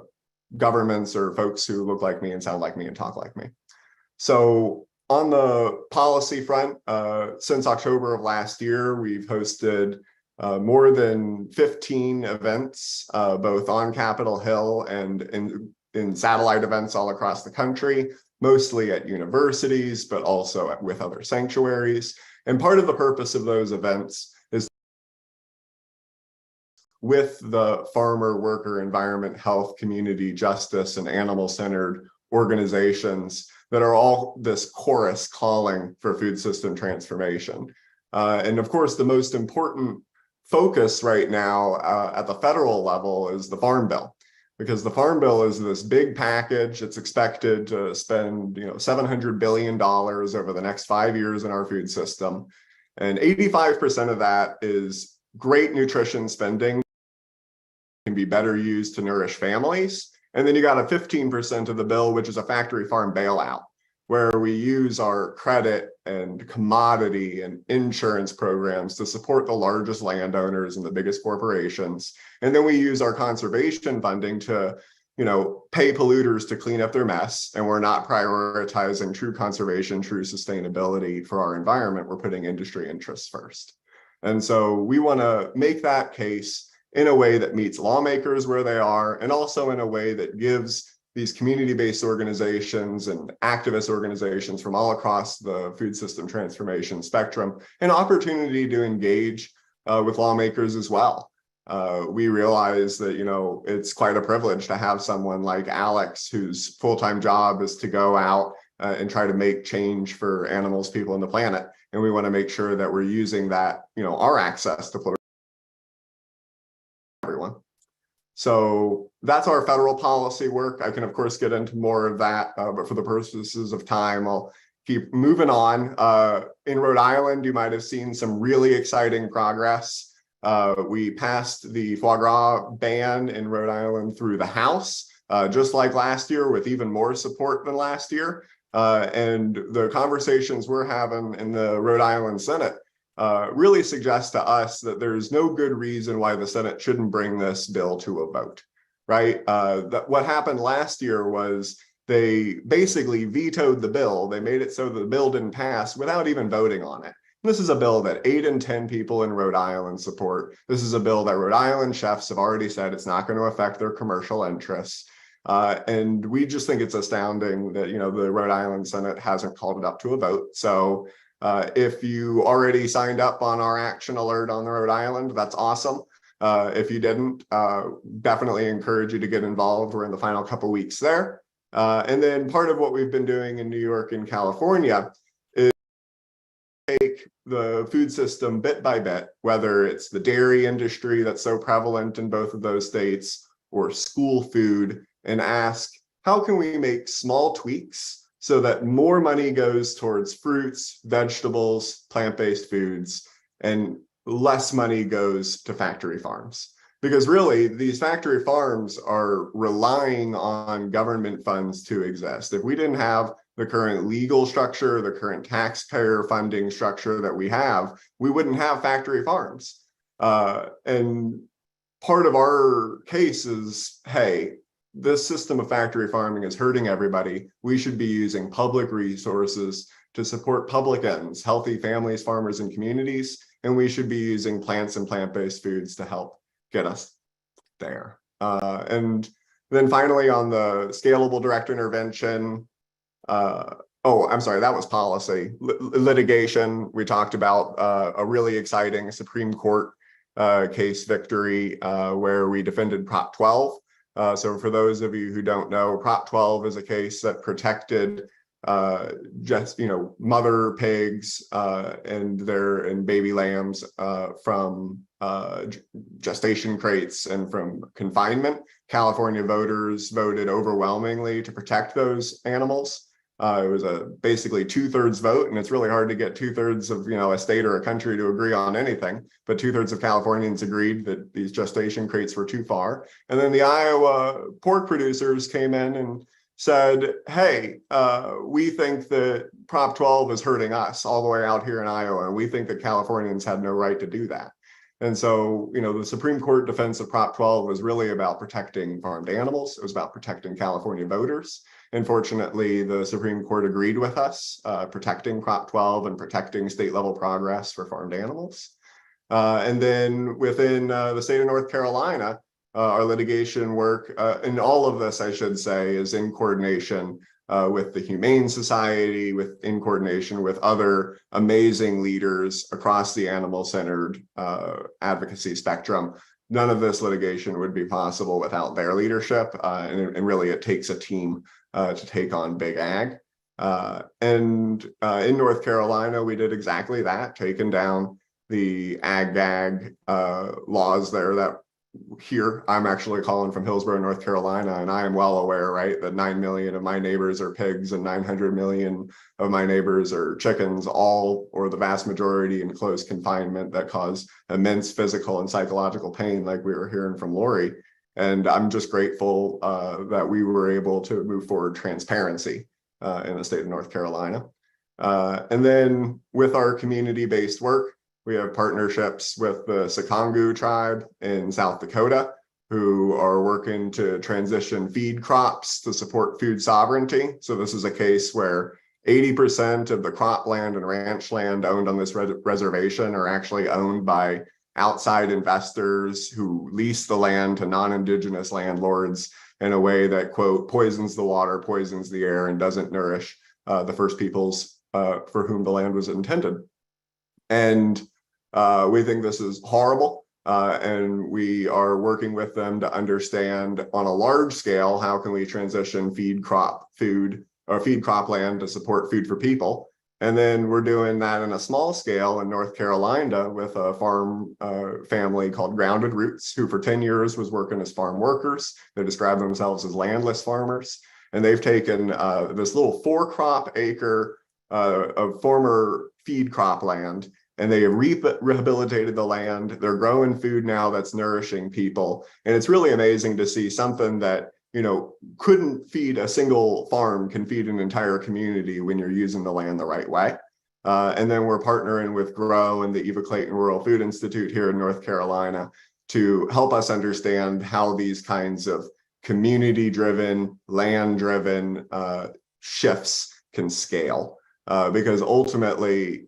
governments or folks who look like me and sound like me and talk like me. So on the policy front, since October of last year, we've hosted more than 15 events, both on Capitol Hill and in satellite events all across the country, mostly at universities, but also with other sanctuaries. And part of the purpose of those events is with the farmer, worker, environment, health, community, justice, and animal-centered organizations that are all this chorus calling for food system transformation. And of course, the most important focus right now at the federal level is the Farm Bill, because the Farm Bill is this big package. It's expected to spend $700 billion over the next 5 years in our food system. And 85% of that is great nutrition spending be better used to nourish families. And then you got a 15% of the bill, which is a factory farm bailout, where we use our credit and commodity and insurance programs to support the largest landowners and the biggest corporations. And then we use our conservation funding to, pay polluters to clean up their mess. And we're not prioritizing true conservation, true sustainability for our environment. We're putting industry interests first. And so we want to make that case in a way that meets lawmakers where they are, and also in a way that gives these community-based organizations and activist organizations from all across the food system transformation spectrum an opportunity to engage with lawmakers as well. We realize that, it's quite a privilege to have someone like Alex, whose full-time job is to go out and try to make change for animals, people, and the planet. And we want to make sure that we're using that, our access to everyone. So that's our federal policy work. I can, of course, get into more of that, but for the purposes of time, I'll keep moving on. In Rhode Island, you might have seen some really exciting progress. We passed the foie gras ban in Rhode Island through the House, just like last year, with even more support than last year. And the conversations we're having in the Rhode Island Senate really suggest to us that there's no good reason why the Senate shouldn't bring this bill to a vote, right? What happened last year was they basically vetoed the bill. They made it so that the bill didn't pass without even voting on it. This is a bill that 8 in 10 people in Rhode Island support. This is a bill that Rhode Island chefs have already said it's not going to affect their commercial interests. And we just think it's astounding that, the Rhode Island Senate hasn't called it up to a vote. So if you already signed up on our action alert on the Rhode Island, that's awesome. If you didn't, definitely encourage you to get involved. We're in the final couple weeks there. And then part of what we've been doing in New York and California is take the food system bit by bit, whether it's the dairy industry that's so prevalent in both of those states or school food, and ask, how can we make small tweaks so that more money goes towards fruits, vegetables, plant-based foods, and less money goes to factory farms? Because really, these factory farms are relying on government funds to exist. If we didn't have the current legal structure, the current taxpayer funding structure that we have, we wouldn't have factory farms. And part of our case is, hey, this system of factory farming is hurting everybody. We should be using public resources to support public ends, healthy families, farmers, and communities. And we should be using plants and plant-based foods to help get us there. And then finally, on the scalable direct intervention, I'm sorry, that was policy. Litigation, we talked about a really exciting Supreme Court case victory where we defended Prop 12. So for those of you who don't know, Prop 12 is a case that protected mother pigs and baby lambs from gestation crates and from confinement. California voters voted overwhelmingly to protect those animals. It was a basically 2/3 vote, and it's really hard to get 2/3 of a state or a country to agree on anything. But 2/3 of Californians agreed that these gestation crates were too far. And then the Iowa pork producers came in and said, "Hey, we think that Prop 12 is hurting us all the way out here in Iowa, and we think that Californians had no right to do that." And so, the Supreme Court defense of Prop 12 was really about protecting farmed animals. It was about protecting California voters. And fortunately, the Supreme Court agreed with us, protecting Prop 12 and protecting state level progress for farmed animals. And then within the state of North Carolina, our litigation work, and all of this, I should say, is in coordination with the Humane Society, in coordination with other amazing leaders across the animal-centered advocacy spectrum. None of this litigation would be possible without their leadership, and really it takes a team to take on big ag. And in North Carolina, we did exactly that, taking down the ag-gag laws there that here, I'm actually calling from Hillsborough, North Carolina, and I am well aware, right, that 9 million of my neighbors are pigs and 900 million of my neighbors are chickens, all or the vast majority in close confinement that cause immense physical and psychological pain, like we were hearing from Lori. And I'm just grateful that we were able to move forward transparency in the state of North Carolina. And then with our community-based work, we have partnerships with the Sikongu tribe in South Dakota, who are working to transition feed crops to support food sovereignty. So this is a case where 80% of the cropland and ranch land owned on this reservation are actually owned by outside investors who lease the land to non-indigenous landlords in a way that, quote, poisons the water, poisons the air, and doesn't nourish the first peoples for whom the land was intended. And we think this is horrible. And we are working with them to understand on a large scale, how can we transition feed cropland to support food for people? And then we're doing that in a small scale in North Carolina with a farm family called Grounded Roots, who for 10 years was working as farm workers. They describe themselves as landless farmers. And they've taken this little 4-crop acre of former feed cropland, and they have rehabilitated the land. They're growing food now that's nourishing people. And it's really amazing to see something that, you know, couldn't feed a single farm can feed an entire community when you're using the land the right way. And then we're partnering with GROW and the Eva Clayton Rural Food Institute here in North Carolina to help us understand how these kinds of community-driven, land-driven shifts can scale. Because ultimately,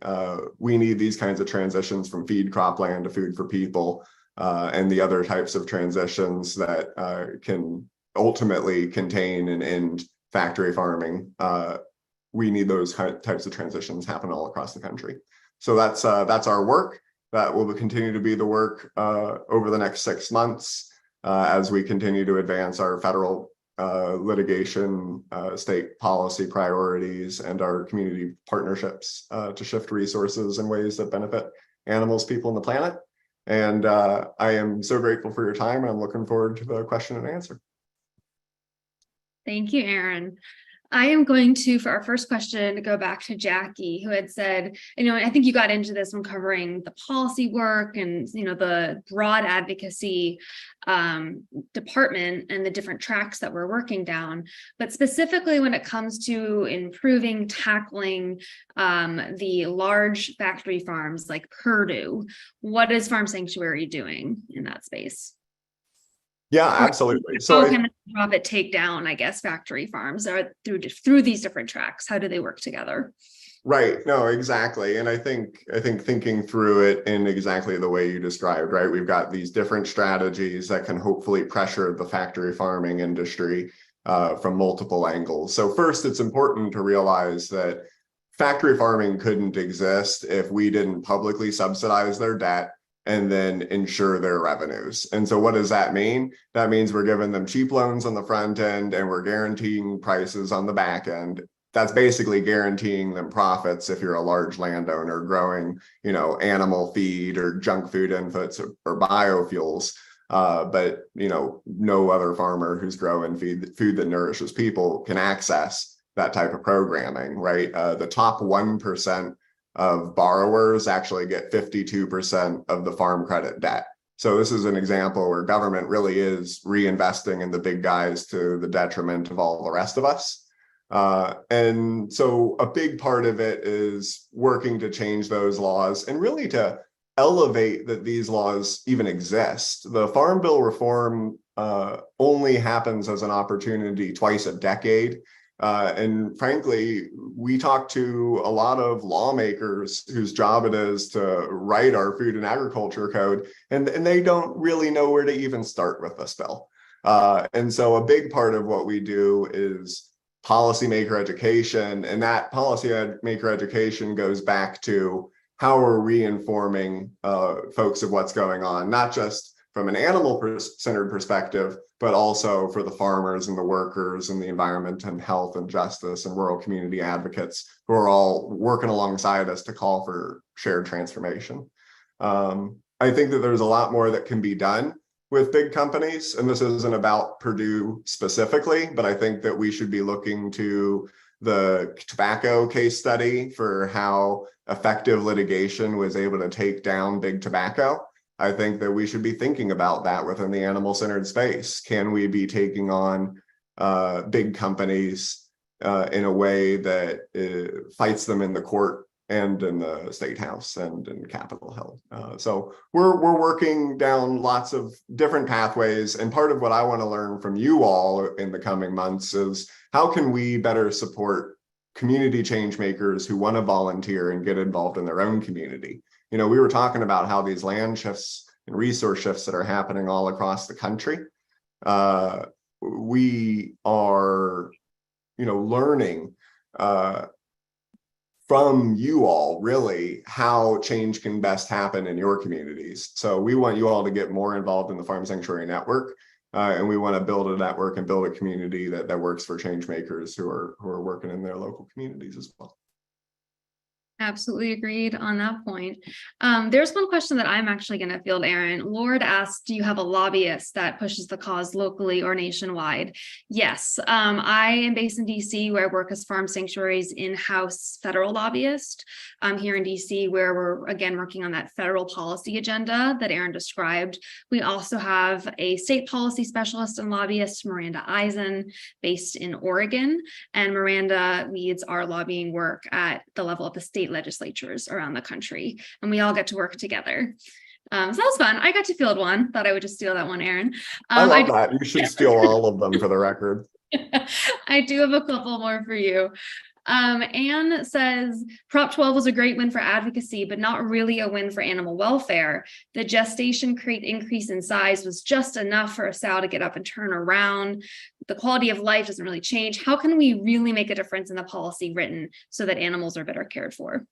we need these kinds of transitions from feed cropland to food for people, and the other types of transitions that can ultimately contain and end factory farming. We need those types of transitions happen all across the country. So that's our work. That will continue to be the work over the next 6 months as we continue to advance our federal litigation, state policy priorities, and our community partnerships to shift resources in ways that benefit animals, people, and the planet. And I am so grateful for your time, and I'm looking forward to the question and answer. Thank you, Aaron. I am going to, for our first question, go back to Jackie, who had said, you know, I think you got into this when covering the policy work and, you know, the broad advocacy department and the different tracks that we're working down. But specifically when it comes to improving, tackling the large factory farms like Purdue, what is Farm Sanctuary doing in that space? Yeah, absolutely. So how can a nonprofit take down, I guess, factory farms or through these different tracks? How do they work together? Right. No, exactly. And I think thinking through it in exactly the way you described, right? We've got these different strategies that can hopefully pressure the factory farming industry from multiple angles. So first, it's important to realize that factory farming couldn't exist if we didn't publicly subsidize their debt and then ensure their revenues. And so what does that mean? That means we're giving them cheap loans on the front end and we're guaranteeing prices on the back end. That's basically guaranteeing them profits if you're a large landowner growing, you know, animal feed or junk food inputs or biofuels. But, you know, no other farmer who's growing food that nourishes people can access that type of programming, right? The top 1% of borrowers actually get 52% of the farm credit debt. So this is an example where government really is reinvesting in the big guys to the detriment of all the rest of us. And so a big part of it is working to change those laws and really to elevate that these laws even exist. The Farm Bill reform only happens as an opportunity twice a decade. And frankly, we talk to a lot of lawmakers whose job it is to write our food and agriculture code, and they don't really know where to even start with this bill. And so a big part of what we do is policymaker education, and that policymaker education goes back to how are we informing folks of what's going on, not just from an animal-centered perspective, but also for the farmers and the workers and the environment and health and justice and rural community advocates who are all working alongside us to call for shared transformation. I think that there's a lot more that can be done with big companies, and this isn't about Purdue specifically, but I think that we should be looking to the tobacco case study for how effective litigation was able to take down big tobacco. I think that we should be thinking about that within the animal-centered space. Can we be taking on big companies in a way that fights them in the court and in the state house and in Capitol Hill? So we're working down lots of different pathways. And part of what I want to learn from you all in the coming months is how can we better support community change makers who want to volunteer and get involved in their own community. We were talking about how these land shifts and resource shifts that are happening all across the country. We are, learning from you all really how change can best happen in your communities. So we want you all to get more involved in the Farm Sanctuary Network. And we want to build a network and build a community that works for change makers who are working in their local communities as well. Absolutely agreed on that point. There's one question that I'm actually going to field, Aaron. Lord asked, do you have a lobbyist that pushes the cause locally or nationwide? Yes, I am based in DC, where I work as Farm Sanctuary's in-house federal lobbyist. Here in DC, where we're again working on that federal policy agenda that Aaron described. We also have a state policy specialist and lobbyist, Miranda Eisen, based in Oregon. And Miranda leads our lobbying work at the level of the state legislatures around the country, and we all get to work together. So that was fun. I got to field one. Thought I would just steal that one, Aaron. I love that. You should steal all of them for the record. I do have a couple more for you. Anne says, Prop 12 was a great win for advocacy, but not really a win for animal welfare. The gestation crate increase in size was just enough for a sow to get up and turn around. The quality of life doesn't really change. How can we really make a difference in the policy written so that animals are better cared for?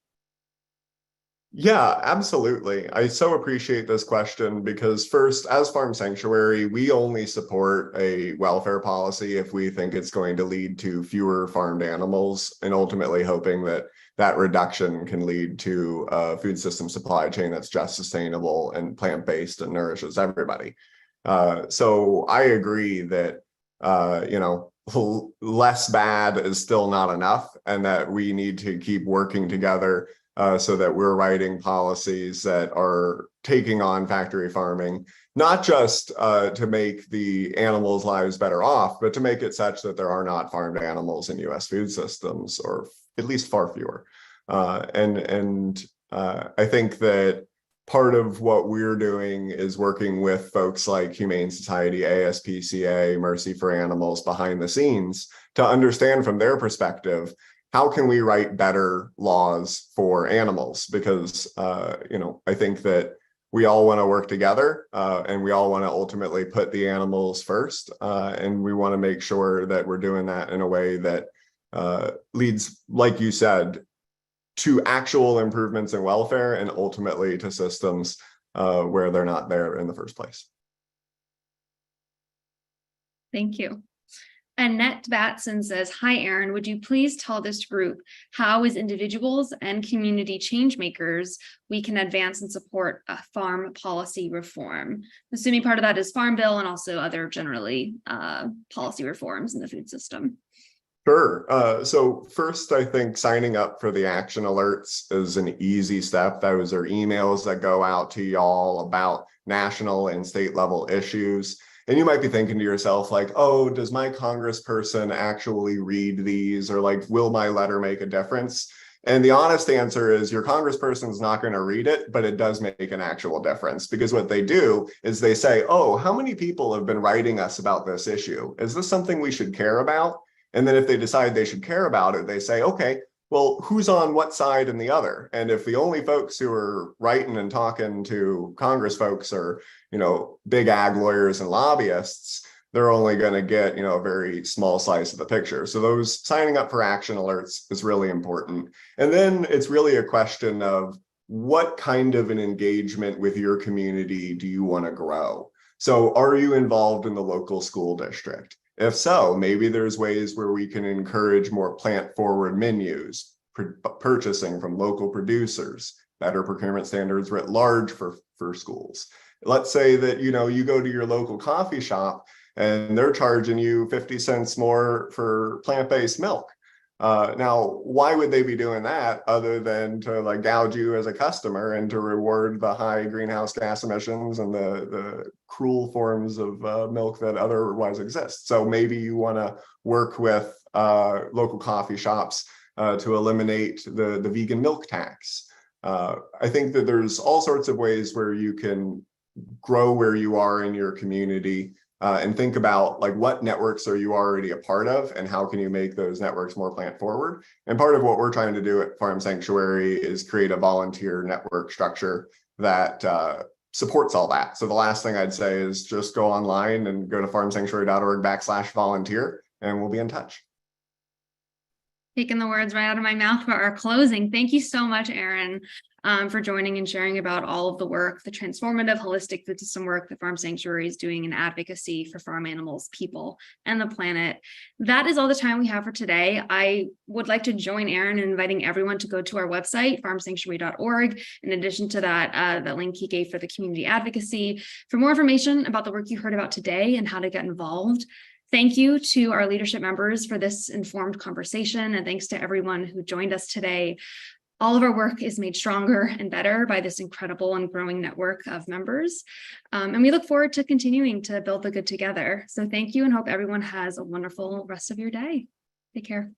Yeah, absolutely. I so appreciate this question because first, as Farm Sanctuary, we only support a welfare policy if we think it's going to lead to fewer farmed animals and ultimately hoping that that reduction can lead to a food system supply chain that's just sustainable and plant-based and nourishes everybody. So I agree that, less bad is still not enough and that we need to keep working together so that we're writing policies that are taking on factory farming, not just to make the animals' lives better off, but to make it such that there are not farmed animals in U.S. food systems, or at least far fewer. I think that part of what we're doing is working with folks like Humane Society, ASPCA, Mercy for Animals behind the scenes to understand from their perspective, how can we write better laws for animals? Because, I think that we all want to work together and we all want to ultimately put the animals first. And we want to make sure that we're doing that in a way that leads, like you said, to actual improvements in welfare and ultimately to systems where they're not there in the first place. Thank you. Annette Batson says, hi, Aaron, would you please tell this group how as individuals and community change makers, we can advance and support a farm policy reform? Assuming part of that is Farm Bill and also other generally policy reforms in the food system. Sure. So first, I think signing up for the action alerts is an easy step. Those are emails that go out to y'all about national and state level issues. And you might be thinking to yourself like, oh, does my congressperson actually read these? Or like, will my letter make a difference? And the honest answer is your congressperson is not going to read it, but it does make an actual difference, because what they do is they say, oh, how many people have been writing us about this issue? Is this something we should care about? And then if they decide they should care about it, they say, okay, well, who's on what side and the other? And if the only folks who are writing and talking to Congress folks are, big ag lawyers and lobbyists, they're only going to get, a very small slice of the picture. So those signing up for action alerts is really important. And then it's really a question of what kind of an engagement with your community do you want to grow? So are you involved in the local school district? If so, maybe there's ways where we can encourage more plant-forward menus, purchasing from local producers, better procurement standards writ large for schools. Let's say that, you go to your local coffee shop and they're charging you 50 cents more for plant-based milk. Now, why would they be doing that other than to like gouge you as a customer and to reward the high greenhouse gas emissions and the cruel forms of milk that otherwise exist? So maybe you want to work with local coffee shops to eliminate the vegan milk tax. I think that there's all sorts of ways where you can grow where you are in your community and think about like what networks are you already a part of and how can you make those networks more plant forward. And part of what we're trying to do at Farm Sanctuary is create a volunteer network structure that supports all that. So the last thing I'd say is just go online and go to farmsanctuary.org/volunteer and we'll be in touch. Taking the words right out of my mouth for our closing. Thank you so much, Aaron, for joining and sharing about all of the work, the transformative holistic food system work that Farm Sanctuary is doing in advocacy for farm animals, people, and the planet. That is all the time we have for today. I would like to join Aaron in inviting everyone to go to our website, farmsanctuary.org. In addition to that, the link he gave for the community advocacy, for more information about the work you heard about today and how to get involved. Thank you to our leadership members for this informed conversation, and thanks to everyone who joined us today. All of our work is made stronger and better by this incredible and growing network of members. And we look forward to continuing to build the good together. So thank you and hope everyone has a wonderful rest of your day. Take care.